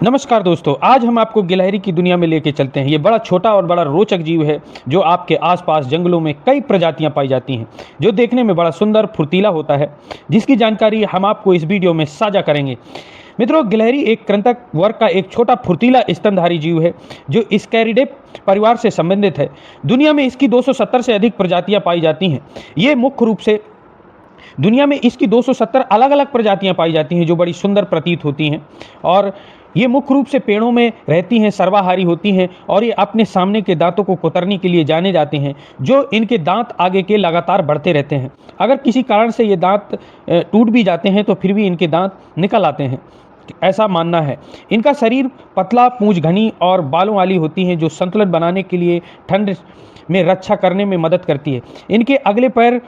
नमस्कार दोस्तों, आज हम आपको गिलहरी की दुनिया में लेके चलते हैं। ये बड़ा छोटा और बड़ा रोचक जीव है जो आपके आसपास जंगलों में कई प्रजातियां पाई जाती हैं, जो देखने में बड़ा सुंदर फुर्तीला होता है, जिसकी जानकारी हम आपको इस वीडियो में साझा करेंगे। मित्रों, गिलहरी एक कृंतक वर्ग का एक छोटा फुर्तीला स्तनधारी जीव है जो स्कैरिडे परिवार से संबंधित है। दुनिया में इसकी 270 से अधिक प्रजातियां पाई जाती हैं। ये मुख्य रूप से दुनिया में इसकी 270 अलग अलग प्रजातियां पाई जाती हैं जो बड़ी सुंदर प्रतीत होती हैं, और ये मुख्य रूप से पेड़ों में रहती हैं, सर्वाहारी होती हैं, और ये अपने सामने के दांतों को कुतरने के लिए जाने जाते हैं, जो इनके दांत आगे के लगातार बढ़ते रहते हैं। अगर किसी कारण से ये दांत टूट भी जाते हैं तो फिर भी इनके दांत निकल आते हैं, ऐसा मानना है। इनका शरीर पतला, पूंछ घनी और बालों वाली होती है जो संतुलन बनाने के लिए ठंड में रक्षा करने में मदद करती है। इनके अगले पैर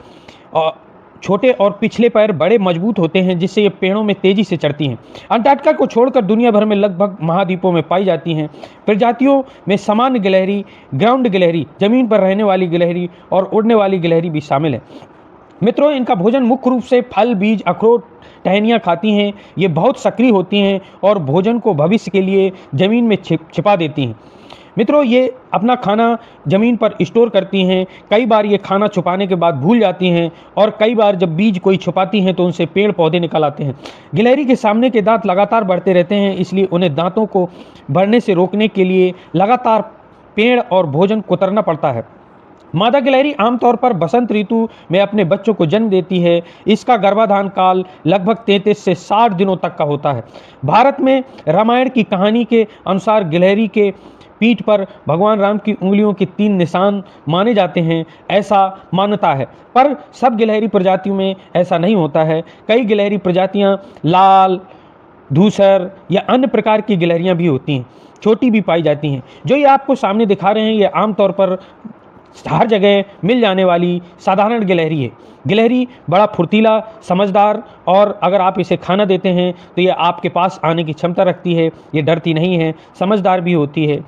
छोटे और पिछले पैर बड़े मजबूत होते हैं, जिससे ये पेड़ों में तेजी से चढ़ती हैं। अंटार्कटिका को छोड़कर दुनिया भर में लगभग महाद्वीपों में पाई जाती हैं। प्रजातियों में सामान्य गिलहरी, ग्राउंड गिलहरी, जमीन पर रहने वाली गिलहरी और उड़ने वाली गिलहरी भी शामिल है। मित्रों, इनका भोजन मुख्य रूप से फल, बीज, अखरोट, टहनियाँ खाती हैं। ये बहुत सक्रिय होती हैं और भोजन को भविष्य के लिए जमीन में छिपा देती हैं। मित्रों, ये अपना खाना ज़मीन पर स्टोर करती हैं। कई बार ये खाना छुपाने के बाद भूल जाती हैं, और कई बार जब बीज कोई छुपाती हैं तो उनसे पेड़ पौधे निकल आते हैं। गिलहरी के सामने के दांत लगातार बढ़ते रहते हैं, इसलिए उन्हें दांतों को बढ़ने से रोकने के लिए लगातार पेड़ और भोजन कुतरना पड़ता है। मादा गिलहरी आमतौर पर बसंत ऋतु में अपने बच्चों को जन्म देती है। इसका गर्भाधान काल लगभग 33 से 60 दिनों तक का होता है। भारत में रामायण की कहानी के अनुसार गिलहरी के पीठ पर भगवान राम की उंगलियों के 3 निशान माने जाते हैं, ऐसा मान्यता है। पर सब गिलहरी प्रजातियों में ऐसा नहीं होता है। कई गिलहरी प्रजातियां लाल, धूसर या अन्य प्रकार की गिलहरियां भी होती हैं, छोटी भी पाई जाती हैं। जो ये आपको सामने दिखा रहे हैं, ये आमतौर पर हर जगह मिल जाने वाली साधारण गिलहरी है। गिलहरी बड़ा फुर्तीला, समझदार, और अगर आप इसे खाना देते हैं तो ये आपके पास आने की क्षमता रखती है। ये डरती नहीं है, समझदार भी होती है।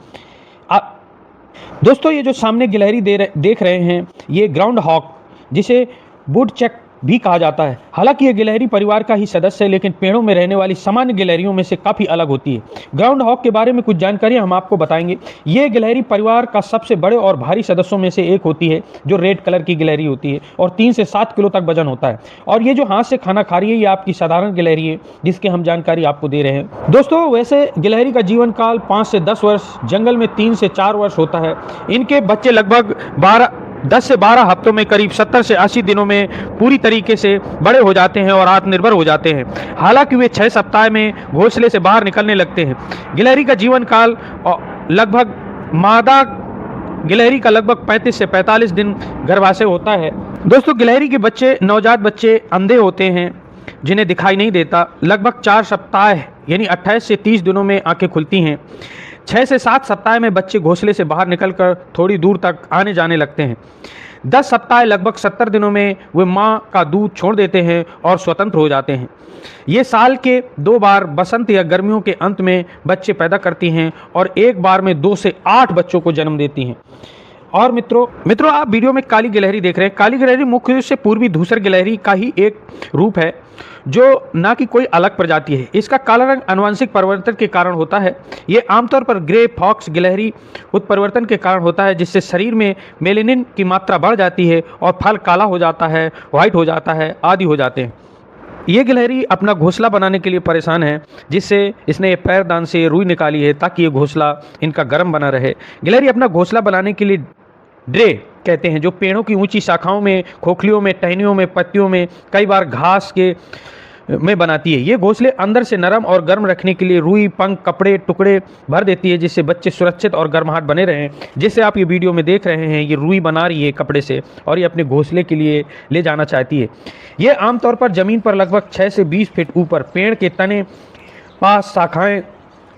दोस्तों, ये जो सामने गिलहरी देख रहे हैं, ये ग्राउंड हॉक, जिसे वुडचक भी कहा जाता है। हालांकि ये गिलहरी परिवार का ही सदस्य है, लेकिन पेड़ों में रहने वाली सामान्य गिलहरियों में से काफ़ी अलग होती है। ग्राउंड हॉक के बारे में कुछ जानकारी हम आपको बताएंगे। ये गिलहरी परिवार का सबसे बड़े और भारी सदस्यों में से एक होती है, जो रेड कलर की गिलहरी होती है, और 3 से 7 किलो तक वजन होता है। और ये जो हाथ से खाना खा रही है, ये आपकी साधारण गिलहरी है, जिसकी हम जानकारी आपको दे रहे हैं। दोस्तों, वैसे गिलहरी का जीवन काल 5 से 10 वर्ष, जंगल में 3 से 4 वर्ष होता है। इनके बच्चे लगभग 10 से 12 हफ्तों में करीब 70 से 80 दिनों में पूरी तरीके से बड़े हो जाते हैं और आत्मनिर्भर हो जाते हैं। हालांकि वे 6 सप्ताह में घोंसले से बाहर निकलने लगते हैं। गिलहरी का जीवन काल लगभग मादा गिलहरी का लगभग 35 से 45 दिन गर्भाशय होता है। दोस्तों, गिलहरी के बच्चे, नवजात बच्चे अंधे होते हैं, जिन्हें दिखाई नहीं देता। लगभग 4 सप्ताह यानी 28 से 30 दिनों में आंखें खुलती हैं। 6 से 7 सप्ताह में बच्चे घोंसले से बाहर निकलकर थोड़ी दूर तक आने जाने लगते हैं। 10 सप्ताह लगभग 70 दिनों में वे माँ का दूध छोड़ देते हैं और स्वतंत्र हो जाते हैं। ये साल के 2 बार बसंत या गर्मियों के अंत में बच्चे पैदा करती हैं, और एक बार में 2 से 8 बच्चों को जन्म देती हैं। और मित्रों, आप वीडियो में काली गिलहरी देख रहे हैं। काली गिलहरी मुख्य रूप से पूर्वी धूसर गिलहरी का ही एक रूप है, जो ना कि कोई अलग प्रजाति है। इसका काला रंग आनुवंशिक परिवर्तन के कारण होता है। ये आमतौर पर ग्रे फॉक्स गिलहरी उत्परिवर्तन के कारण होता है, जिससे शरीर में मेलेनिन की मात्रा बढ़ जाती है और फल काला हो जाता है, व्हाइट हो जाता है, आदि हो जाते हैं। ये गिलहरी अपना घोंसला बनाने के लिए परेशान है, जिससे इसने ये पैरदान से रुई निकाली है ताकि ये घोंसला इनका गर्म बना रहे। गिलहरी अपना घोंसला बनाने के लिए ड्रे कहते हैं, जो पेड़ों की ऊंची शाखाओं में, खोखलियों में, टहनियों में, पत्तियों में, कई बार घास के में बनाती है। ये घोंसले अंदर से नरम और गर्म रखने के लिए रुई, पंख, कपड़े टुकड़े भर देती है, जिससे बच्चे सुरक्षित और गर्माहट बने रहें। जैसे आप ये वीडियो में देख रहे हैं, ये रुई बना रही है कपड़े से, और ये अपने घोंसले के लिए ले जाना चाहती है। ये आमतौर पर ज़मीन पर लगभग 6 से 20 फीट ऊपर पेड़ के तने पास, शाखाएँ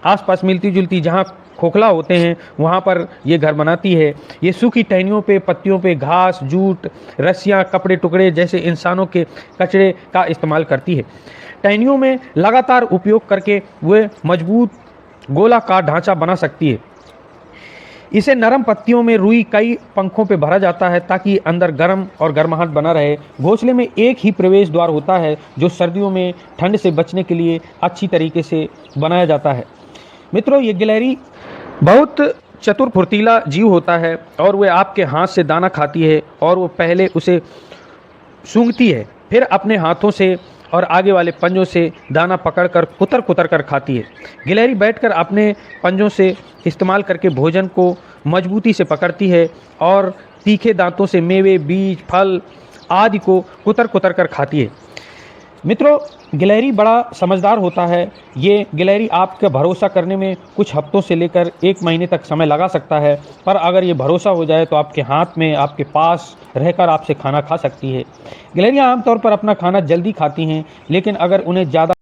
आसपास मिलती जुलती जहाँ खोखला होते हैं, वहाँ पर ये घर बनाती है। ये सूखी टहनियों पे, पत्तियों पे घास, जूट, रस्सियाँ, कपड़े टुकड़े जैसे इंसानों के कचरे का इस्तेमाल करती है। टहनियों में लगातार उपयोग करके वे मजबूत गोलाकार ढांचा बना सकती है। इसे नरम पत्तियों में रुई कई पंखों पे भरा जाता है ताकि अंदर गर्म और गर्माहट बना रहे। घोंसले में एक ही प्रवेश द्वार होता है, जो सर्दियों में ठंड से बचने के लिए अच्छी तरीके से बनाया जाता है। मित्रों, ये गिलहरी बहुत चतुर फुर्तीला जीव होता है और वह आपके हाथ से दाना खाती है और वो पहले उसे सूंघती है, फिर अपने हाथों से और आगे वाले पंजों से दाना पकड़कर कुतर कुतर कर खाती है। गिलहरी बैठकर अपने पंजों से इस्तेमाल करके भोजन को मजबूती से पकड़ती है और तीखे दांतों से मेवे, बीज, फल आदि को कुतर कुतर कर खाती है। मित्रों, गिलहरी बड़ा समझदार होता है। ये गिलहरी आपका भरोसा करने में कुछ हफ्तों से लेकर 1 महीने तक समय लगा सकता है, पर अगर ये भरोसा हो जाए तो आपके हाथ में, आपके पास रहकर आपसे खाना खा सकती है। गिलहरियाँ आमतौर पर अपना खाना जल्दी खाती हैं, लेकिन अगर उन्हें ज़्यादा